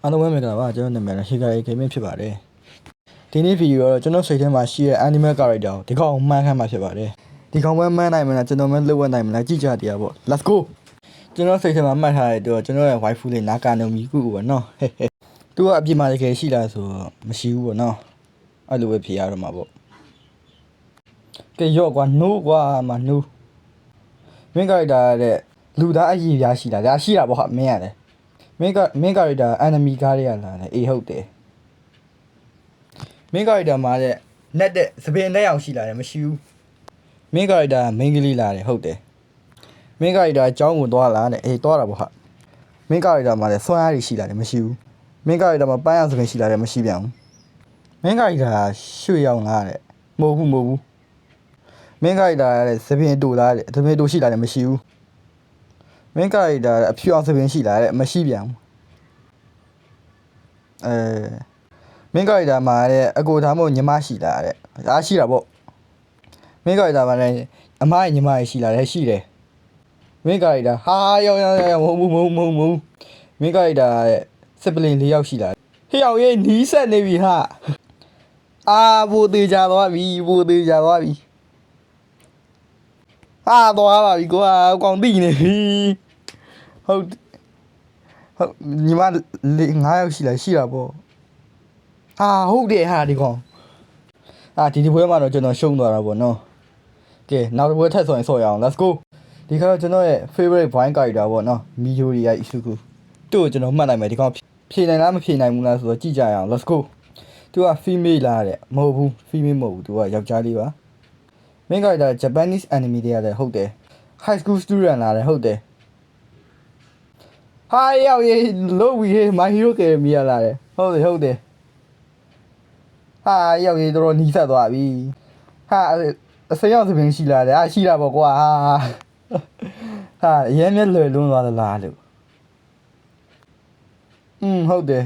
အားလုံးပဲမင်္ဂလာပါကျွန်တော်နာမည်ကဟီဂါရီဂိမ်းမင်းဖြစ်ပါတယ်ဒီနေ့ဗီဒီယိုကတော့ကျွန်တော်စိတ်ထဲမှာရှိတဲ့ animal character ကိုဒီကောင်မှန်းခမ်းမှာဖြစ်ပါတယ်ဒီကောင်ပဲမှန်းနိုင်မလားကျွန်တော်မှလှုပ်ဝက်နိုင်မလားကြည့်ကြတရားပေါ့ let's go ကျွန်တော်စိတ်ထဲမှာမှတ်ထားတဲ့တော့ကျွန်တော်ရဲ့ waifu လေးနာကာနိုမီကုပေါ့နော်သူကအပြင်မှာတကယ်ရှိလားဆိုတော့မရှိဘူးပေါ့နော်အဲ့လိုပဲဖြေရတော့မှာပေါ့ကဲရော့ကွာ no ကွာမ no မင်း character တဲ့လူသားအရေးပြားရှိလားဒါရှိတာပေါ့ဟာမင်းရတယ်မင်းကာရီတာ enemy ကားတွေကလာတယ်အေးဟုတ်တယ်မင်းကာရီတာမှာတဲ့နက်တဲ့စပင်လက်အောင်ရှိလာတယ်မရှိဘူးမင်းကာရီတာမင်းကလေးလာတယ်ဟုတ်တယ်မင်းကာရီတာအကြောင်းကိုသွားလာတဲ့အေးသွားတာပေါ့ဟာမင်းကာရီတာမှာလည်းဆွမ်းအားတွေရှိလာတယ်မရှိဘူးမင်းကာရီတာမှာပန်းအောင်စပင်ရှိလာတယ်မရှိပြန်ဘူးမင်းကာရီတာရွှေရောင်လာတဲ့မဟုတ်ဘူးမင်းကာရီတာတဲ့စပင်တူလာတဲ့စပင်တူရှိလာတယ်မရှိဘူးမင်းကာရီတာအဖြူအောင်စပင်ရှိလာတဲ့မရှိပြန်ဘူးမင်းကာရီတာမှာတဲ့အကိုသားမို့ညီမရှိလာတဲ့အားရှိတာပေါ့မင်းကာရီတာမှာလည်းအမရဲ့ညီမရဲ့ရှိလာတယ်ရှိတယ်မင်းကာရီတာဟာရောက်မဟုတ်ဘူးမင်းကာရီတာရဲ့စပလင်၄ယောက်ရှိလာတယ်ဟေ့အောင်ရေးနီးဆက်နေပြီဟာအာဘူသေးကြသွားပြီဟာသွားပါပြီကွာကောင်တိနေပြီဟုတ်ညီမ9ယောက်ရှိတာပေါ့ဟာဟုတ်တယ်ဟာဒီကောင်ဒီပွဲမှာတော့ကျွန်တော်ရှုံးသွားတာပေါ့နော်ကဲနောက်တစ်ပွဲထပ်ဆိုရင်ဆော့ရအောင် let's go ဒီခါကျွန်တော်ရဲ့ favorite wine character ပေါ့နော်မီယိုရီယာအီစုကူသူ့ကိုကျွန်တော်မှတ်နိုင်မယ်ဒီကောင်ဖြေနိုင်လားမဖြေနိုင်ဘူးလားဆိုတော့ကြည့်ကြရအောင် let's go သူက female လားတဲ့မဟုတ်ဘူး female မဟုတ်ဘူးသူကယောက်ျားလေးပါ main character Japanese anime တွေရတယ်ဟုတ်တယ် high school student လားတဲ့ဟုတ်တယ်ဟာရောက်ရေးလို့ဝီဟေး my hero academy လာတယ်ဟုတ်တယ်ဟာရောက်ရေးတော့နီးစပ်သွားပြီဟာအစရောက်သပင်ရှိလာတယ်ရှိတာပေါ့ကွာဟာအရင်မျက်လွယ်လွန်းသွားသလားလို့ဟုတ်တယ်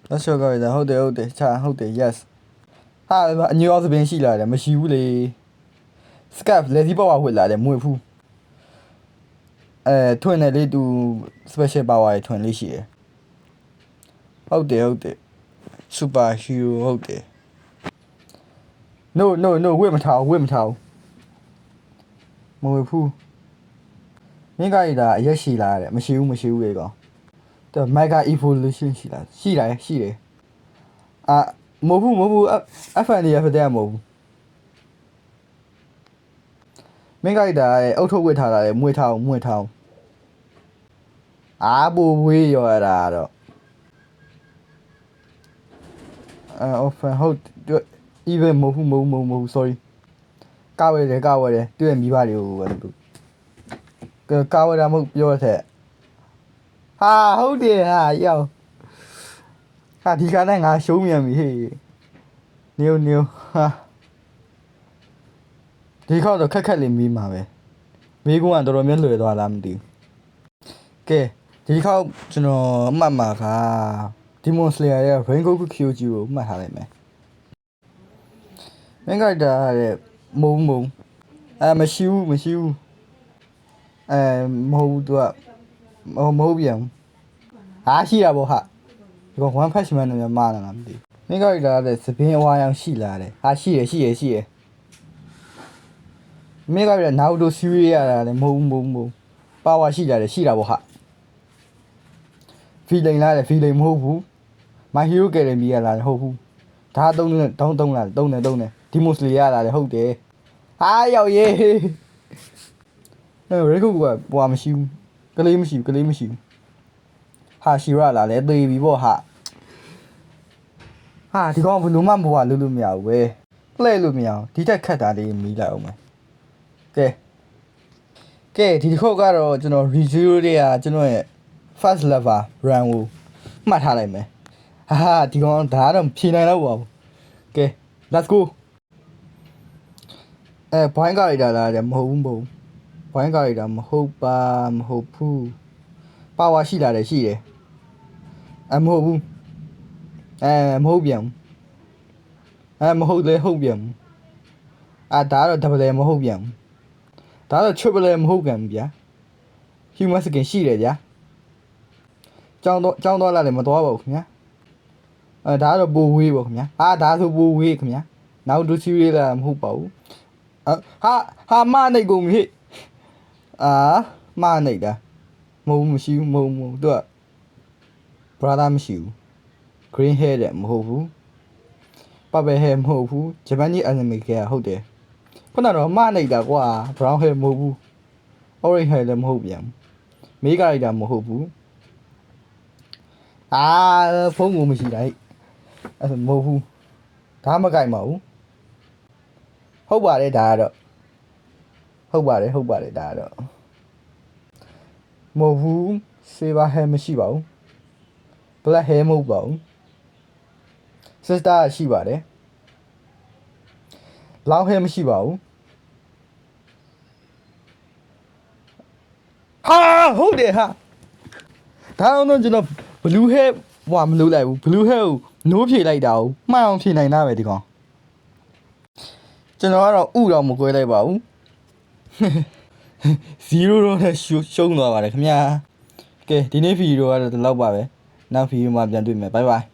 လက်ချောကရတာဟုတ်တယ်ချာဟုတ်တယ် yes ဟာအညောသပင်ရှိလာတယ်မရှိဘူးလေ scarf လက်စီပေါက်ဝှက်လာတယ်မွေဖူးထွင်တယ်လေသူ special power ထွင်လေးရှိတယ်ဟုတ်တယ် super hero ဟုတ်တယ် no ဝှက်မထားဘူးမဝေဖူးမင်းကရတာအရက်ရှိလာတယ်မရှိဘူးလေကောင်သူ mega evolution ရှိတယ်မဟုတ်ဘူး FNDF တဲ့မဟုတ်ဘူးမင်းကရတာအုတ်ထုတ်ဝှက်ထားတာလေမွေထောင်းပူဝေးရောတာတော့often ဟုတ် even မဟုတ်ဘူး sorry ကာဝယ်တယ်သူ့ရဲ့မိဘတွေကိုကာဝယ်တာမဟုတ်ပြောတဲ့ဟာဟုတ်တယ်ဟာရောက်ဟာဒီခါနဲ့ငါရှုံးမြန်ပြီဟေးနေဟာဒီခေါက်တော့ခက်လေးမေးမှာပဲမေးခွန်းကတော်တော်များလွယ်သွားလားမသိဘူးကဲဒီခေါက်ကျွန်တော်အမှတ်မှာက Demon Slayer ရဲ့ Rengoku Kyoji ကိုမှတ်ထားလိုက်မယ်မင်းကတာတဲ့မုံမရှိဘူးမဟုတ်ဘူးသူကမဟုတ်ပြန်ရှိတာပေါ့ဟာဒီကောင် One Punch Man နဲ့မားလာမသိဘူးမင်းကတာတဲ့သပင်းအဝါရောင်ရှိလာတယ်ရှိတယ်မင်းကတာနာရူတို series ရတာလည်းမဟုတ်ဘူးပါဝါရှိတာပေါ့ဟာfeeling လားတဲ့ feeling မဟုတ်ဘူး my hero academy ရလာတယ်ဟုတ်ဘူးဒါသုံးလားသုံးတယ် Demon Slayer ရလာတယ်ဟုတ်တယ်ဟာရောက်ရေးရေခုကပွားမရှိဘူးကလေးမရှိဘူးဟာရှီရလာလဲသေပြီပေါ့ဟာဒီကောင်ဘလို့မှဘွားလို့မရဘူးပဲလှည့်လို့မရအောင်ဒီတက်ခတ်တာလေးမီးလိုက်အောင်မယ်ကဲဒီတစ်ခေါက်ကတော့ကျွန်တော် review တွေကကျွန်တော်ရဲ့ first level run ကိုမှတ်ထားလိုက်မယ်ဒီကောင်ဒါတော့ဖြေနိုင်တော့ပါဘူးကဲ let's go ဘိုင်းကာရီတာလားတဲ့မဟုတ်ဘူးဘိုင်းကာရီတာမဟုတ်ဘူးပါဝါရှိလာတယ်ရှိတယ်မဟုတ်ဘူးမဟုတ်ပြန်မဟုတ်လေဟုတ်ပြန်ဒါတော့ double မဟုတ်ပြန်ဒါတော့ triple မဟုတ်ပြန်ဗျာ human skin ရှိတယ်ဗျာ ကြောင်းသွားလာတယ်မသွားပါဘူးခင်ဗျာဒါကတော့ပိုဝေးပေါ့ခင်ဗျာဒါဆိုပိုဝေးခင်ဗျာနောက်တူစီရီလာမဟုတ်ပါဘူးဟာမနိုင်ကုန်ပြီမနိုင်တာမဟုတ်မရှိဘူးမဟုတ်သူက brother မရှိဘူး green hair တဲ့မဟုတ်ဘူး purple hair မဟုတ်ဘူး Japanese anime ကဟုတ်တယ်ခုနကတော့မနိုင်တာကွာ brown hair မဟုတ်ဘူး orange hair လည်းမဟုတ်ပြန်မေးကြလိုက်တာမဟုတ်ဘူးဖုန်းကိုမရှိတာဟဲ့အဲ့မဟုတ်ဘူးဒါမကြိုက်ပါဘူးဟုတ်ပါတယ်ဒါကတော့ဟုတ်ပါတယ်ဒါကတော့မဟုတ်ဘူး silver hair မရှိပါဘူး black hair မဟုတ်ပါဘူး sister ရှိပါတယ် long hair မရှိပါဘူးဟုတ်တယ်ဟာဒါတော့ကျွန်တော် blue hair မလုပ်လိုက်ဘူး blue hair ကိုနိုးဖြေလိုက်တာကိုမှန်အောင်ဖြေနိုင်တာပဲဒီကောင်ကျွန်တော်ကတော့ဥတော့မကွဲလိုက်ပါဘူး0တော့နဲ့ရှုံးသွားပါတယ်ခင်ဗျာကဲဒီနေ့ဗီဒီယိုကတော့ဒီလောက်ပါပဲနောက်ဗီဒီယိုမှာပြန်တွေ့မယ်ဘိုင်ဘိုင်